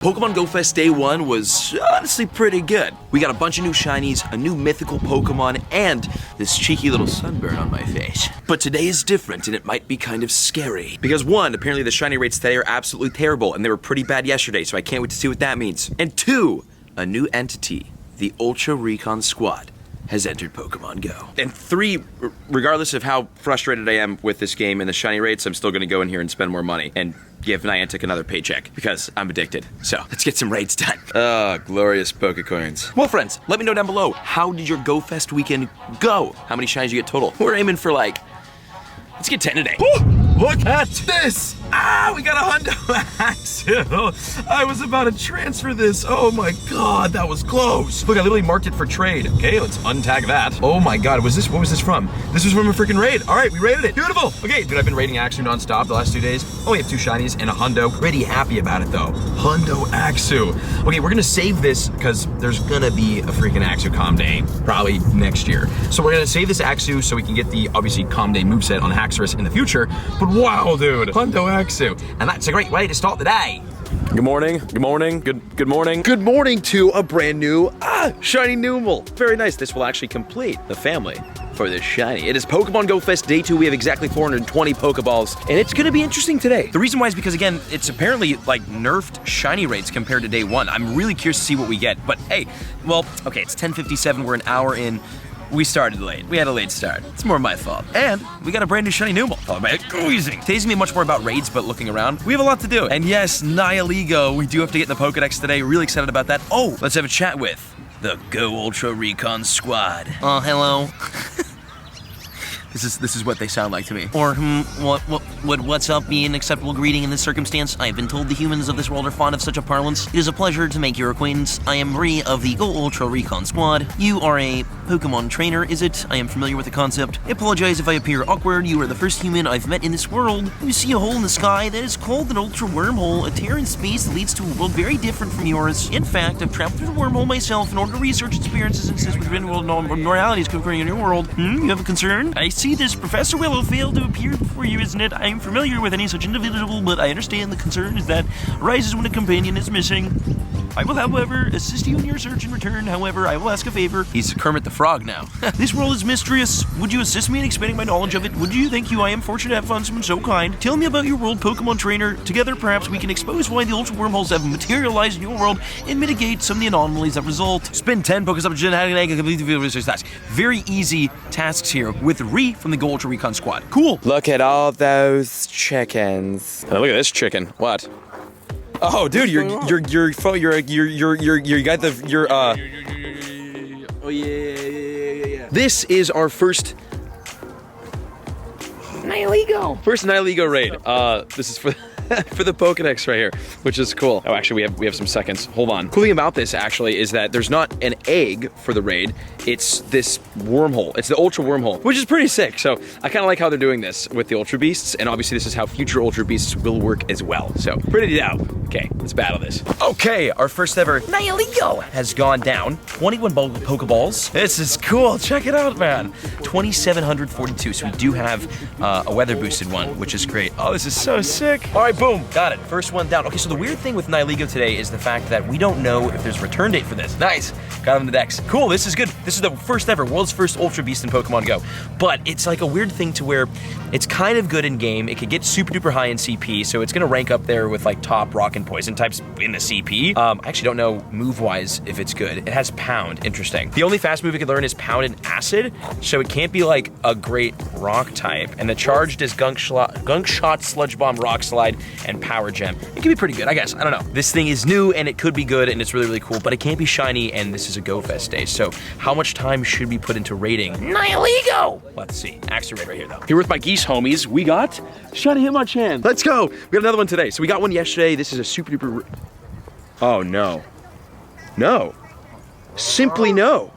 Pokemon GO Fest Day 1 was honestly pretty good. We got a bunch of new shinies, a new mythical Pokemon, and this cheeky little sunburn on my face. But today is different, and it might be kind of scary. Because one, apparently the shiny rates today are absolutely terrible, and they were pretty bad yesterday, so I can't wait to see what that means. And two, a new entity, the Ultra Recon Squad, has entered Pokemon Go. And three, regardless of how frustrated I am with this game and the shiny rates, I'm still gonna go in here and spend more money and give Niantic another paycheck because I'm addicted. So let's get some raids done. Glorious Pokecoins. Well, friends, let me know down below, how did your Go Fest weekend go? How many shinies you get total? We're aiming for like, let's get 10 today. Ooh, look at this! We got a Hundo Axel. I was about to transfer this. Oh my god, that was close. Look, I literally marked it for trade. Okay, let's untag that. Oh my god, what was this from? This was from a freaking raid. All right, we raided it. Beautiful. Okay, dude, I've been raiding Axu nonstop the last 2 days. Only have 2 shinies and a Hundo. Pretty happy about it though. Hundo Axu. Okay, we're gonna save this because there's gonna be a freaking Axu Calm Day probably next year. So we're gonna save this Axu so we can get the obviously Calm Day moveset on Haxorus in the future. But wow, dude, Hundo Axu. And that's a great way to start the day. Good morning, good morning, good morning. Good morning to a brand new, shiny Numel. Very nice, this will actually complete the family for this shiny. It is Pokemon GO Fest Day 2, we have exactly 420 Pokeballs, and it's gonna be interesting today. The reason why is because, again, it's apparently like nerfed shiny rates compared to Day 1. I'm really curious to see what we get, but hey, well, okay, it's 10:57, we're an hour in. We started late. We had a late start. It's more my fault. And we got a brand new shiny Numel. Followed by a Squeezing. Today's gonna be much more about raids, but looking around, we have a lot to do. And yes, Nihilego, we do have to get in the Pokedex today. Really excited about that. Oh, let's have a chat with the Go Ultra Recon Squad. Hello. This is what they sound like to me. Or, what's up, be an acceptable greeting in this circumstance? I have been told the humans of this world are fond of such a parlance. It is a pleasure to make your acquaintance. I am Bree of the Go Ultra Recon Squad. You are a Pokemon trainer, is it? I am familiar with the concept. I apologize if I appear awkward. You are the first human I've met in this world. You see a hole in the sky that is called an ultra wormhole, a tear in space that leads to a world very different from yours. In fact, I've traveled through the wormhole myself in order to research experiences and assist with real-world realities occurring in your world. You have a concern? I see this Professor Willow failed to appear before you, isn't it? I am familiar with any such individual, but I understand the concern is that arises when a companion is missing. I will, however, assist you in your search in return. However, I will ask a favor. He's Kermit the Frog now. This world is mysterious. Would you assist me in expanding my knowledge of it? Would you? Thank you. I am fortunate to have found someone so kind. Tell me about your world, Pokemon Trainer. Together, perhaps we can expose why the ultra wormholes have materialized in your world and mitigate some of the anomalies that result. Spin 10 Pokestops. Very easy tasks here with Ree from the Go Ultra Recon Squad. Cool. Look at all those chickens. Look at this chicken. What? Oh, dude, you got the Oh yeah. This is our first Nihilego raid. This is for for the Pokedex right here, which is cool. Oh, actually, we have some seconds. Hold on. Cool thing about this actually is that there's not an egg for the raid. It's this wormhole. It's the Ultra Wormhole, which is pretty sick. So I kind of like how they're doing this with the Ultra Beasts, and obviously this is how future Ultra Beasts will work as well. So pretty dope. Okay, let's battle this. Okay, our first ever Nihilego has gone down. 21 Pokeballs. This is cool. Check it out, man. 2,742. So we do have a weather boosted one, which is great. Oh, this is so sick. All right, boom, got it. First one down. Okay, so the weird thing with Nihilego today is the fact that we don't know if there's a return date for this. Nice. Got him in the decks. Cool, this is good. This is the first ever, world's first Ultra Beast in Pokemon Go. But it's like a weird thing to where it's kind of good in game. It could get super duper high in CP, so it's gonna rank up there with like top rock and poison types in the CP. I actually don't know move-wise if it's good. It has Pound, interesting. The only fast move it can learn is Pound and Acid, so it can't be like a great rock type. And the charged is Gunk Shot, Sludge Bomb, Rock Slide, and Power Gem. It can be pretty good, I guess. I don't know. This thing is new and it could be good and it's really, really cool, but it can't be shiny and this is a Go Fest day. So how much time should we put into raiding Nihilego? Let's see. Axu raid right here though. Here with my geese homies, we got Shiny Hitmonchan. Let's go. We got another one today. So we got one yesterday. This is a super duper. Oh no. No. Simply no.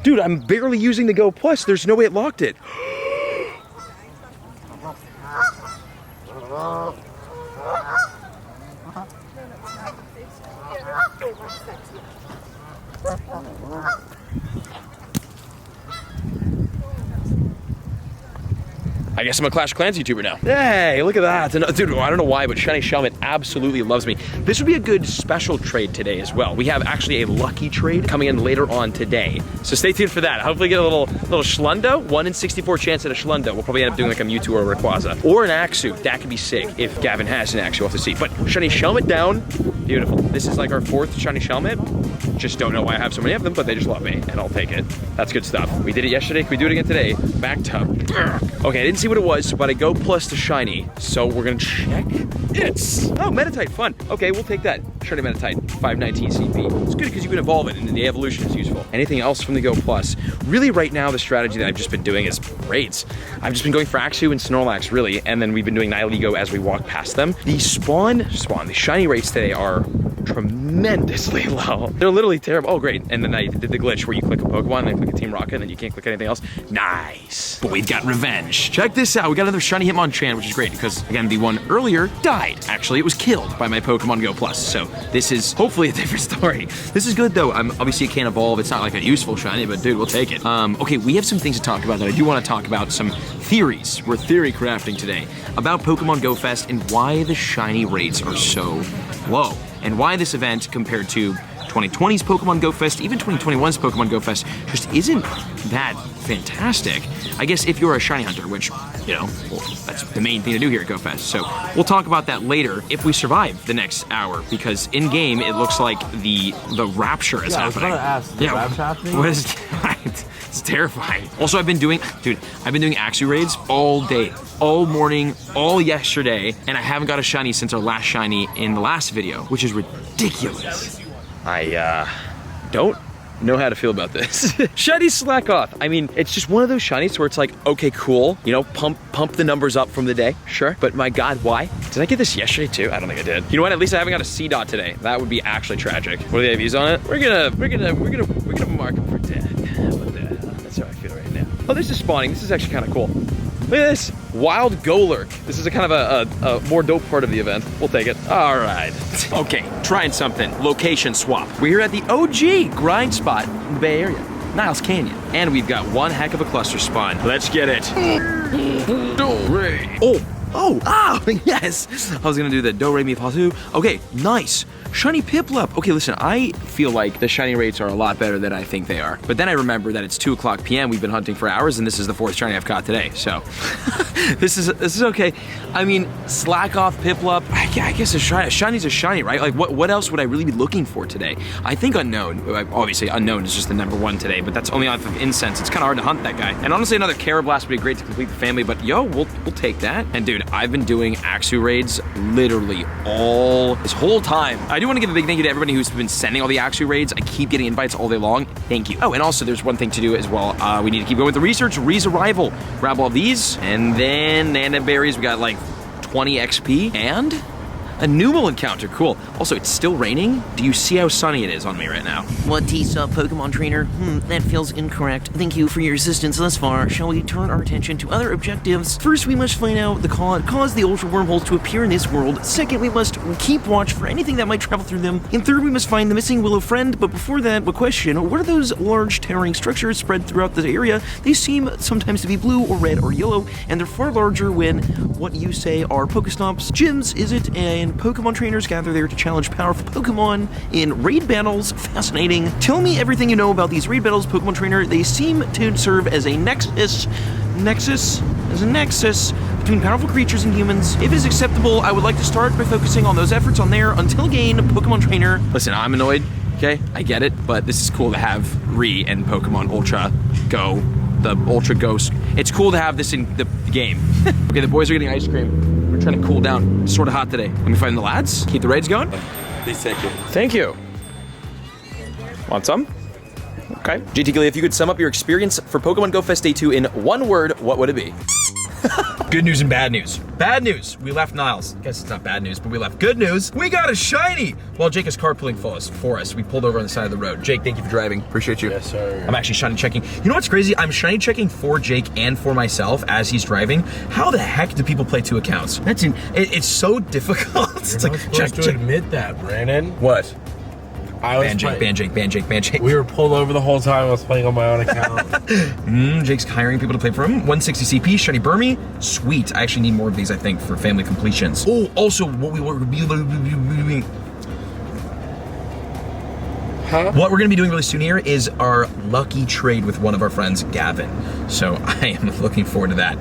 Dude, I'm barely using the Go Plus. There's no way it locked it. I guess I'm a Clash of Clans YouTuber now. Hey, look at that. And, dude, I don't know why, but Shiny Shelmet absolutely loves me. This would be a good special trade today as well. We have actually a lucky trade coming in later on today. So stay tuned for that. Hopefully get a little Schlundo. 1 in 64 chance at a Schlundo. We'll probably end up doing like a Mewtwo or a Rayquaza. Or an Axew. That could be sick if Gavin has an Axew. We'll have to see. But Shiny Shelmet down. Beautiful. This is like our 4th Shiny Shelmet. Just don't know why I have so many of them, but they just love me, and I'll take it. That's good stuff. We did it yesterday. Can we do it again today? Back tub. Okay, I didn't see what it was, but I go plus to shiny, so we're gonna check. It's Meditite, fun. Okay, we'll take that. Shiny Meditite, 519 CP. It's good because you can evolve it, and the evolution is useful. Anything else from the Go Plus? Really, right now, the strategy that I've just been doing is raids. I've just been going for Axew and Snorlax, really, and then we've been doing Nihilego as we walk past them. The the shiny rates today are tremendously low. They're literally terrible. Oh, great. And then I did the glitch where you click a Pokemon and then click a Team Rocket and then you can't click anything else. Nice. But we've got revenge. Check this out. We got another shiny Hitmonchan, which is great because, again, the one earlier died. Actually, it was killed by my Pokemon Go Plus. So this is hopefully a different story. This is good, though. Obviously, it can't evolve. It's not like a useful shiny, but dude, we'll take it. Okay, we have some things to talk about that I do want to talk about. Some theories. We're theory crafting today about Pokemon Go Fest and why the shiny rates are so low. And why this event, compared to 2020's Pokemon Go Fest, even 2021's Pokemon Go Fest, just isn't that fantastic. I guess if you're a shiny hunter, which, you know, well, that's the main thing to do here at Go Fest. So we'll talk about that later if we survive the next hour, because in-game it looks like the rapture is happening. I was about to ask, rapture happening? What is right? It's terrifying. Also, I've been doing Axew raids all day, all morning, all yesterday, and I haven't got a shiny since our last shiny in the last video, which is ridiculous. I don't know how to feel about this. Shinies slack off. I mean, it's just one of those shinies where it's like, okay, cool, you know, pump the numbers up from the day, sure. But my God, why? Did I get this yesterday too? I don't think I did. You know what? At least I haven't got a C dot today. That would be actually tragic. What do they have views on it? We're gonna mark them for 10. That's how I feel right now. Oh, this is spawning. This is actually kind of cool. Look at this, Wild Golurk. This is a kind of a more dope part of the event. We'll take it. All right. Okay, trying something. Location swap. We're here at the OG grind spot in the Bay Area, Niles Canyon. And we've got one heck of a cluster spawn. Let's get it. Yes. I was gonna do the Do Re Mi Fa Su. Okay, nice. Shiny Piplup. Okay, listen, I feel like the shiny rates are a lot better than I think they are. But then I remember that it's 2:00 p.m. We've been hunting for hours, and this is the 4th shiny I've caught today. So this is okay. I mean, slack off Piplup. I guess a shiny's a shiny, right? Like, what else would I really be looking for today? I think Unknown. Obviously, Unknown is just the #1 today, but that's only off of Incense. It's kind of hard to hunt that guy. And honestly, another Carablast would be great to complete the family. But yo, we'll take that. And dude, I've been doing Axew raids literally all this whole time. I do want to give a big thank you to everybody who's been sending all the Axew raids. I keep getting invites all day long. Thank you. Oh, and also there's one thing to do as well. We need to keep going with the research. Ree's Arrival. Grab all of these. And then Nana Berries, we got like 20 XP and a Numel encounter. Cool. Also, it's still raining. Do you see how sunny it is on me right now? What T's up, Pokemon Trainer? That feels incorrect. Thank you for your assistance thus far. Shall we turn our attention to other objectives? First, we must find out the cause the ultra wormholes to appear in this world. Second, we must keep watch for anything that might travel through them. And third, we must find the missing Willow friend. But before that, a question. What are those large towering structures spread throughout the area? They seem sometimes to be blue or red or yellow, and they're far larger when what you say are Pokestops. Gyms, is it? And Pokemon trainers gather there to challenge powerful Pokemon in raid battles. Fascinating. Tell me everything you know about these raid battles, Pokemon Trainer. They seem to serve as a nexus between powerful creatures and humans. If it is acceptable, I would like to start by focusing on those efforts on there. Until again, Pokemon Trainer. Listen, I'm annoyed, okay? I get it, but this is cool to have Re and Pokemon Ultra Go, the Ultra Ghost. It's cool to have this in the game. Okay, the boys are getting ice cream. We're trying to cool down. It's sort of hot today. Let me find the lads. Keep the raids going. Please take it. Thank you. Want some? Okay. GT Gilly, if you could sum up your experience for Pokemon Go Fest Day 2 in one word, what would it be? Good news and bad news. Bad news, we left Niles. I guess it's not bad news, but we left. Good news, we got a shiny! While Jake is carpooling for us, we pulled over on the side of the road. Jake, thank you for driving. Appreciate you. Yes, sir. I'm actually shiny checking. You know what's crazy? I'm shiny checking for Jake and for myself as he's driving. How the heck do people play 2 accounts? It's so difficult. It's You're like, not supposed to admit that, Brandon. What? Ban Jake. We were pulled over the whole time. I was playing on my own account. Jake's hiring people to play for him. 160 CP, Shiny Burmy. Sweet. I actually need more of these, I think, for family completions. Oh, also, what we were What we're gonna be doing really soon here is our lucky trade with one of our friends, Gavin. So I am looking forward to that.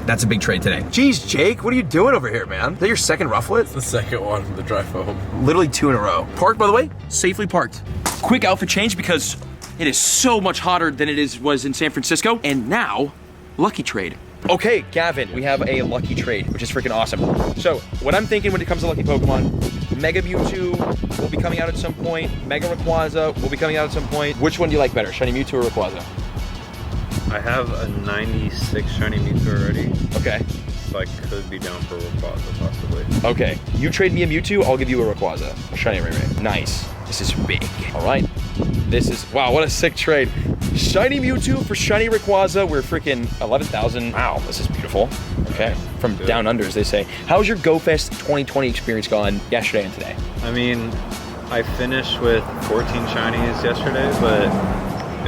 That's a big trade today. Jeez, Jake, what are you doing over here, man? Is that your second Rufflet? The second one, the drive home. Literally 2 in a row. Parked, by the way, safely parked. Quick outfit change because it is so much hotter than it was in San Francisco. And now, lucky trade. Okay, Gavin, we have a lucky trade, which is freaking awesome. So, what I'm thinking when it comes to lucky Pokemon, Mega Mewtwo will be coming out at some point, Mega Rayquaza will be coming out at some point. Which one do you like better, Shiny Mewtwo or Rayquaza? I have a 96 Shiny Mewtwo already. Okay. So I could be down for Rayquaza, possibly. Okay, you trade me a Mewtwo, I'll give you a Rayquaza. A Shiny Ray Ray. Nice. This is big. All right. This is, wow, what a sick trade. Shiny Mewtwo for Shiny Rayquaza. We're freaking 11,000. Wow, this is beautiful. Okay, from down under, as they say. How's your Go Fest 2020 experience gone yesterday and today? I mean, I finished with 14 Shinies yesterday, but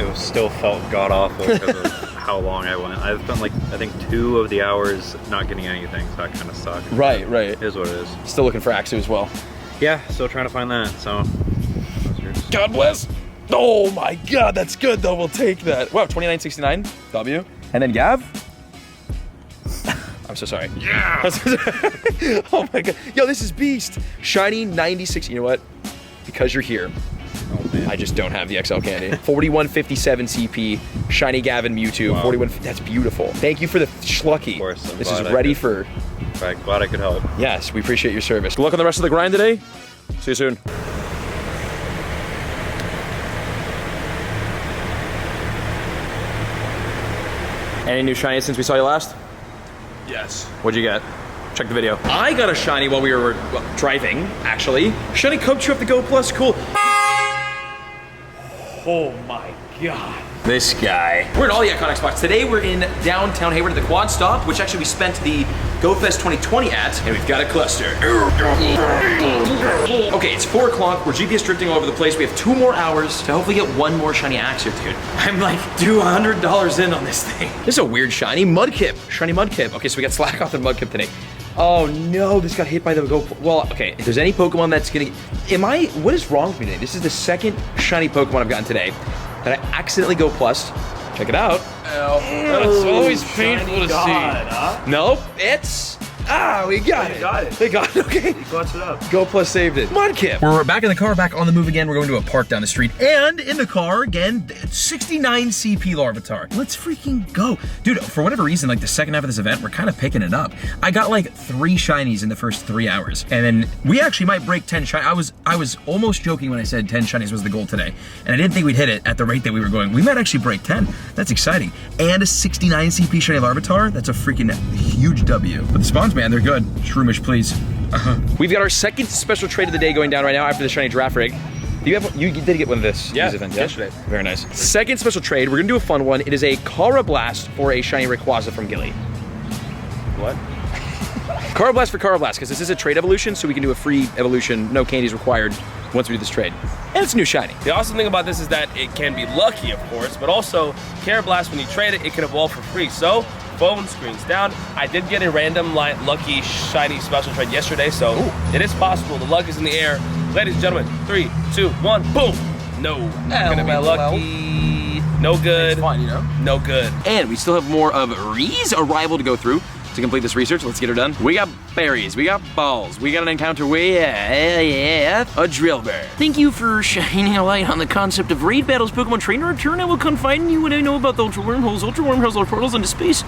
it still felt god-awful because of how long I went. I spent like, I think 2 of the hours not getting anything, so that kind of sucked. Right. It is what it is. Still looking for Axu as well. Yeah, still trying to find that, so that's yours. God bless. Oh my God, that's good though, we'll take that. Wow, 2969, W. And then Gav? I'm so sorry. Yeah! Oh my God. Yo, this is beast. Shiny 96, you know what? Because you're here, Oh man. I just don't have the XL candy. 4157 CP, Shiny Gavin Mewtwo, Wow. 41, that's beautiful. Thank you for the schlucky. Of course, I'm this is glad I ready could. for, Right, glad I could help. yes, we appreciate your service. Good luck on the rest of the grind today. See you soon. Any new shinies since we saw you last? Yes. What'd you get? Check the video. I got a shiny while we were driving, actually. Shiny Coach up the Go Plus, cool. Oh my God. This guy. We're in all the iconic spots. Today we're in downtown Hayward at the Quad Stop, which actually we spent the Go Fest 2020 at, and we've got a cluster. Okay, it's 4 o'clock. We're GPS drifting all over the place. We have 2 more hours to hopefully get 1 more shiny Axew, dude. I'm like $200 in on this thing. This is a weird shiny Mudkip. Shiny Mudkip. Okay, so we got Slack off and Mudkip today. Oh no, this got hit by the well, okay, if there's any Pokemon that's gonna, what is wrong with me today? This is the 2nd shiny Pokemon I've gotten today that I accidentally Go Plus. Check it out. That's always painful to see. Nope, it's, we got it. got it. They got it, okay. You clutched it up. Go Plus saved it. Mudkip. We're back in the car, back on the move again. We're going to a park down the street. And in the car, again, 69 CP Larvitar. Let's freaking go. Dude, for whatever reason, like the second half of this event, we're kind of picking it up. I got like 3 shinies in the first 3 hours. And then we actually might break 10 shinies. I was almost joking when I said 10 shinies was the goal today. And I didn't think we'd hit it at the rate that we were going. We might actually break 10. That's exciting. And a 69 CP shiny Larvitar. That's a freaking huge W. But the spawns, man, they're good. Shroomish, please. We've got our 2nd special trade of the day going down right now after the shiny giraffe rig. You did get one of this. Yeah, these events, yesterday. Very nice. 2nd special trade. We're gonna do a fun one. It is a Cara Blast for a shiny Rayquaza from Gilly. What? Cara Blast for Cara Blast, because this is a trade evolution, so we can do a free evolution, no candies required once we do this trade. And it's a new shiny. The awesome thing about this is that it can be lucky, of course, but also Carablast, when you trade it, it can evolve for free. So, phone screens down. I did get a random lucky shiny special trade yesterday, so it is possible. The luck is in the air. Ladies and gentlemen, 3, 2, 1, boom! No, not gonna be lucky. No good. It's fine, you know? No good. And we still have more of Ree's arrival to go through. To complete this research, let's get her done. We got berries, we got balls, we got an encounter with a drill bear. Thank you for shining a light on the concept of raid battles, Pokemon Trainer. In return, I will confide in you what I know about the Ultra Wormholes. Ultra Wormholes are portals into space.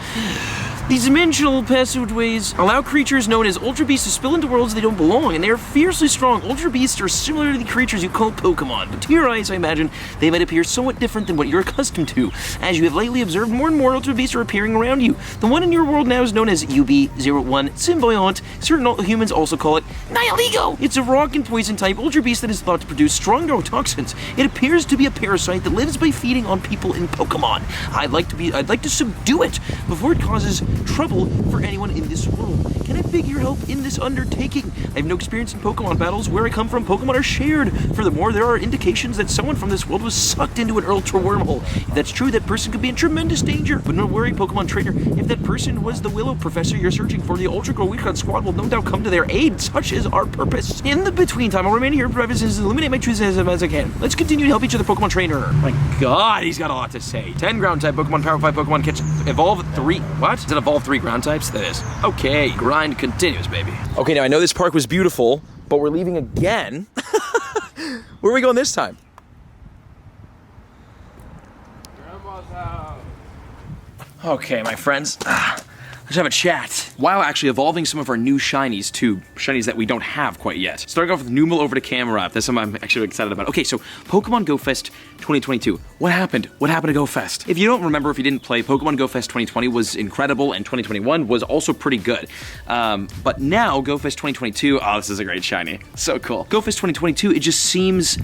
These dimensional passageways allow creatures known as Ultra Beasts to spill into worlds they don't belong, and they are fiercely strong. Ultra Beasts are similar to the creatures you call Pokemon, but to your eyes, I imagine, they might appear somewhat different than what you're accustomed to. As you have lately observed, more and more Ultra Beasts are appearing around you. The one in your world now is known as UB-01 Symbiont. Certain humans also call it Nihilego. It's a rock and poison type Ultra Beast that is thought to produce strong neurotoxins. It appears to be a parasite that lives by feeding on people in Pokemon. I'd like to subdue it before it causes trouble for anyone in this world. Can I beg your help in this undertaking. I have no experience in Pokemon battles. Where I come from, Pokemon are shared. Furthermore, there are indications that someone from this world was sucked into an ultra wormhole. If that's true, that person could be in tremendous danger. But don't worry, Pokemon trainer, if that person was the Willow professor you're searching for, the Ultra GO Recon Squad will no doubt come to their aid. Such is our purpose. In the between time, I'll remain here for to eliminate my truths as I can. Let's continue to help each other, Pokemon trainer. My God, he's got a lot to say. 10 ground type Pokemon, Power 5 Pokemon, catch, evolve 3. What? Does it evolve 3 ground types? That is. Okay, grind continues, baby. Okay, now I know this park was beautiful, but we're leaving again. Where are we going this time? Grandma's house. Okay, my friends. Let's have a chat. While actually evolving some of our new shinies to shinies that we don't have quite yet. Starting off with Numal over to Camerupt. That's something I'm actually excited about. Okay, so Pokemon GO Fest 2022. What happened? What happened to GO Fest? If you don't remember, if you didn't play, Pokemon GO Fest 2020 was incredible, and 2021 was also pretty good. But now, GO Fest 2022, oh, this is a great shiny. So cool. GO Fest 2022, it just seems,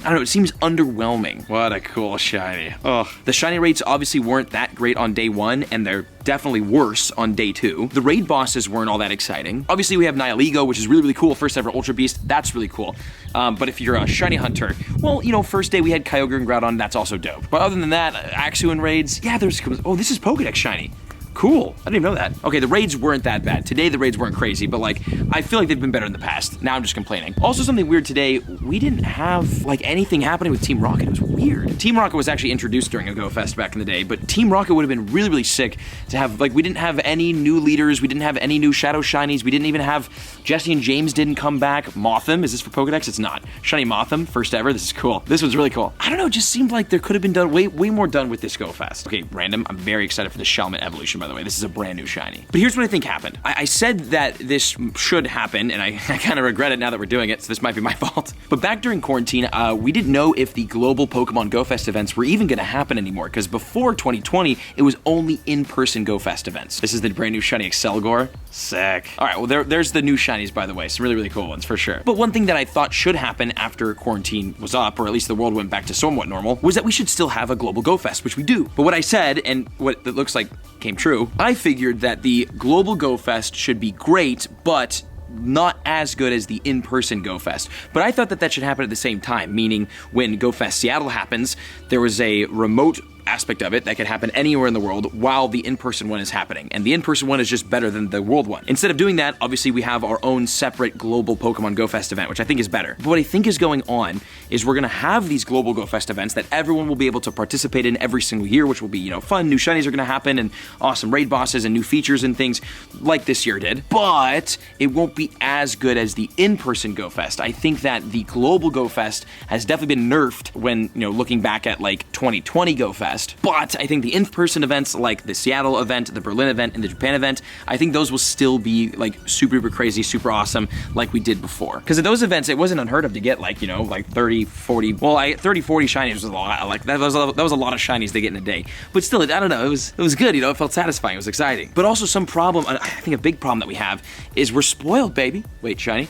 I don't know, it seems underwhelming. What a cool shiny. Oh, the shiny rates obviously weren't that great on day 1, and they're definitely worse on day 2. The raid bosses weren't all that exciting. Obviously, we have Nihilego, which is really, really cool. First ever Ultra Beast, that's really cool. But if you're a shiny hunter, well, you know, first day we had Kyogre and Groudon, that's also dope. But other than that, Axew and raids, yeah, there's, oh, this is Pokédex shiny. Cool. I didn't even know that. Okay, the raids weren't that bad. Today, the raids weren't crazy, but like, I feel like they've been better in the past. Now I'm just complaining. Also, something weird today, we didn't have like anything happening with Team Rocket. It was weird. Team Rocket was actually introduced during a GO Fest back in the day, but Team Rocket would have been really, really sick to have, like, we didn't have any new leaders. We didn't have any new Shadow Shinies. We didn't even have, Jesse and James didn't come back. Mothim, is this for Pokedex? It's not. Shiny Mothim, first ever. This is cool. This was really cool. I don't know, it just seemed like there could have been done way more done with this GO Fest. Okay, random. I'm very excited for the Shelmet evolution, by the way. This is a brand new shiny. But here's what I think happened. I said that this should happen, and I kind of regret it now that we're doing it, so this might be my fault. But back during quarantine, we didn't know if the global Pokemon GO Fest events were even going to happen anymore, because before 2020, it was only in-person GO Fest events. This is the brand new shiny Excelgor. Sick. All right, well, there's the new shinies, by the way. Some really, really cool ones, for sure. But one thing that I thought should happen after quarantine was up, or at least the world went back to somewhat normal, was that we should still have a global GO Fest, which we do. But what I said, and what it looks like came true, I figured that the global GO Fest should be great, but not as good as the in-person GO Fest. But I thought that that should happen at the same time, meaning when GO Fest Seattle happens, there was a remote aspect of it that could happen anywhere in the world while the in-person one is happening. And the in-person one is just better than the world one. Instead of doing that, obviously we have our own separate global Pokemon GO Fest event, which I think is better. But what I think is going on is we're gonna have these global GO Fest events that everyone will be able to participate in every single year, which will be, you know, fun. New shinies are gonna happen and awesome raid bosses and new features and things like this year did. But it won't be as good as the in-person GO Fest. I think that the global GO Fest has definitely been nerfed when, you know, looking back at like 2020 GO Fest. But I think the in-person events like the Seattle event, the Berlin event, and the Japan event, I think those will still be like super crazy, super awesome like we did before. Because at those events, it wasn't unheard of to get like, you know, like 30, 40, well, 30, 40 shinies was a lot. Like that was a lot of shinies to get in a day. But still, I don't know, it was good, you know, it felt satisfying, it was exciting. But also some problem, I think a big problem that we have is we're spoiled, baby. Wait, shiny?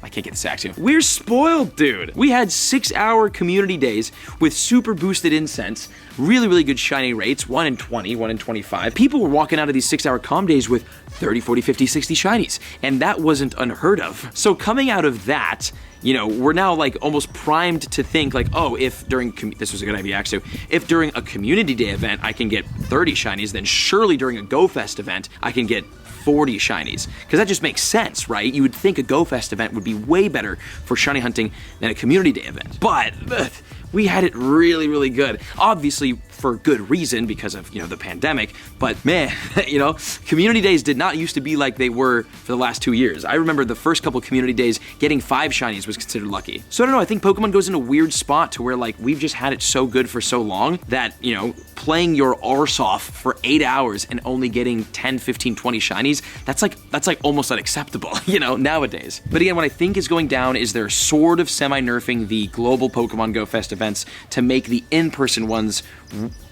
I can't get this action. We're spoiled, dude. We had 6-hour community days with super boosted incense, really good shiny rates, 1 in 20, 1 in 25. People were walking out of these 6-hour comm days with 30, 40, 50, 60 shinies, and that wasn't unheard of. So coming out of that, you know, we're now like almost primed to think like, oh, if during, this was a good idea actually, if during a community day event I can get 30 shinies, then surely during a GO Fest event I can get 40 shinies, because that just makes sense, right? You would think a GO Fest event would be way better for shiny hunting than a community day event. But we had it really good. Obviously for good reason, because of, you know, the pandemic, but man, you know, community days did not used to be like they were for the last 2 years. I remember the first couple community days, getting 5 shinies was considered lucky. So I don't know, I think Pokemon goes in a weird spot to where like we've just had it so good for so long that, you know, playing your arse off for 8 hours and only getting 10, 15, 20 shinies, that's like almost unacceptable, you know, nowadays. But again, what I think is going down is they're sort of semi-nerfing the global Pokemon GO Fest events to make the in-person ones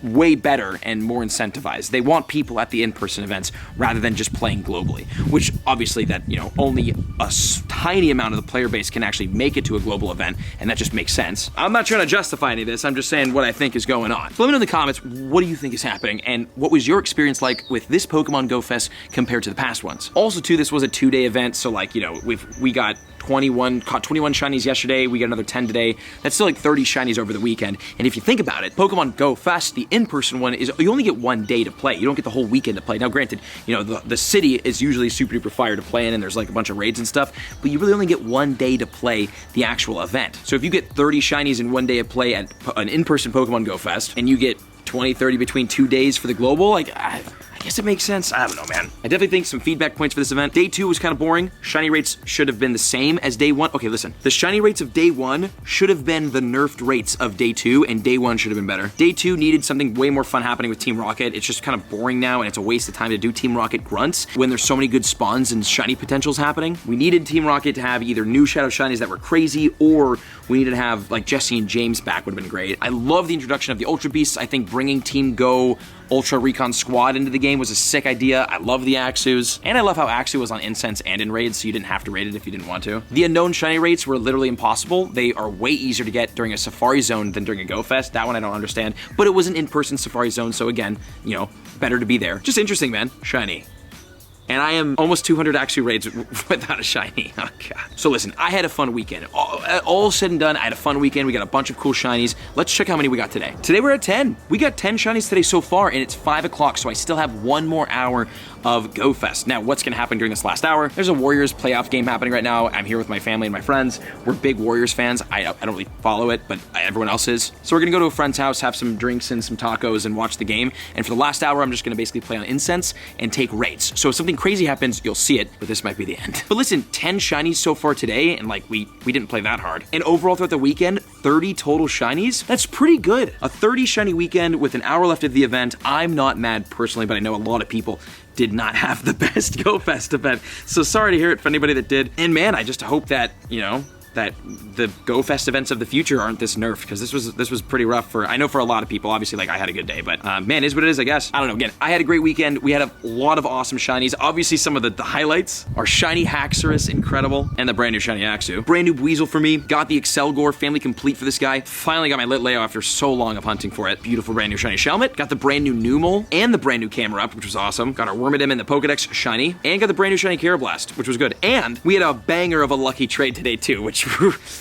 way better and more incentivized. They want people at the in-person events rather than just playing globally, which obviously that, you know, only a tiny amount of the player base can actually make it to a global event, and that just makes sense. I'm not trying to justify any of this, I'm just saying what I think is going on. So let me know in the comments, what do you think is happening, and what was your experience like with this Pokemon GO Fest compared to to the past ones. Also too, this was a 2-day event, so like, you know, we got 21 shinies yesterday, we got another 10 today. That's still like 30 shinies over the weekend. And if you think about it, Pokemon GO Fest, the in-person one, is you only get 1 day to play. You don't get the whole weekend to play. Now granted, you know, the city is usually super duper fire to play in, and there's like a bunch of raids and stuff, but you really only get 1 day to play the actual event. So if you get 30 shinies in 1 day of play at an in-person Pokemon GO Fest, and you get 20, 30 between 2 days for the global, like, I guess it makes sense. I don't know, man. I definitely think some feedback points for this event. Day 2 was kind of boring. Shiny rates should have been the same as day 1. Okay, listen. The shiny rates of day 1 should have been the nerfed rates of day 2, and day 1 should have been better. Day 2 needed something way more fun happening with Team Rocket. It's just kind of boring now, and it's a waste of time to do Team Rocket grunts when there's so many good spawns and shiny potentials happening. We needed Team Rocket to have either new Shadow Shinies that were crazy, or we needed to have like Jesse and James back would have been great. I love the introduction of the Ultra Beasts. I think bringing Team GO Ultra Recon Squad into the game was a sick idea. I love the Axus, and I love how Axu was on Incense and in raids, so you didn't have to raid it if you didn't want to. The unknown shiny rates were literally impossible. They are way easier to get during a Safari Zone than during a GO Fest. That one I don't understand, but it was an in-person Safari Zone, so again, you know, better to be there. Just interesting, man. Shiny. And I am almost 200 Axu raids without a shiny. Oh, God. So listen, I had a fun weekend. All said and done, I had a fun weekend. We got a bunch of cool shinies. Let's check how many we got today. Today we're at 10. We got 10 shinies today so far, and it's 5 o'clock, so I still have 1 more hour of GO Fest. Now, what's gonna happen during this last hour? There's a Warriors playoff game happening right now. I'm here with my family and my friends. We're big Warriors fans. I don't really follow it, but everyone else is. So we're gonna go to a friend's house, have some drinks and some tacos, and watch the game. And for the last hour, I'm just gonna basically play on Incense and take raids. So if something crazy happens, you'll see it, but this might be the end. But listen, 10 shinies so far today, and like we didn't play that hard. And overall throughout the weekend, 30 total shinies. That's pretty good. A 30 shiny weekend with an hour left of the event. I'm not mad personally, but I know a lot of people did not have the best GO Fest event. So sorry to hear it for anybody that did. And man, I just hope that, you know, that the GO Fest events of the future aren't this nerfed, because this was pretty rough for, I know for a lot of people. Obviously, like, I had a good day, but man, is what it is, I guess. I don't know. Again, I had a great weekend. We had a lot of awesome shinies. Obviously, some of the highlights are shiny Haxorus, incredible, and the brand new shiny Axu. Brand new Weasel for me. Got the Excelgor, family complete for this guy. Finally got my Litleo after so long of hunting for it. Beautiful brand new shiny Shelmet. Got the brand new Numel and the brand new Camera Up, which was awesome. Got our Wormadam and the Pokedex shiny, and got the brand new shiny Carablast, which was good. And we had a banger of a lucky trade today too, which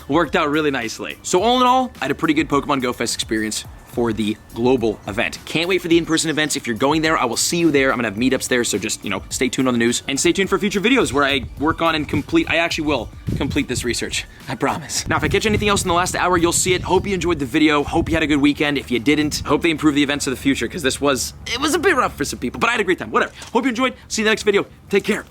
worked out really nicely. So all in all, I had a pretty good Pokemon GO Fest experience for the global event. Can't wait for the in-person events. If you're going there, I will see you there. I'm gonna have meetups there, so just, you know, stay tuned on the news, and stay tuned for future videos where I work on and complete, I actually will complete this research, I promise. Now, if I catch anything else in the last hour, you'll see it. Hope you enjoyed the video. Hope you had a good weekend. If you didn't, hope they improve the events of the future, because it was a bit rough for some people, but I had a great time. Whatever. Hope you enjoyed. See you in the next video. Take care.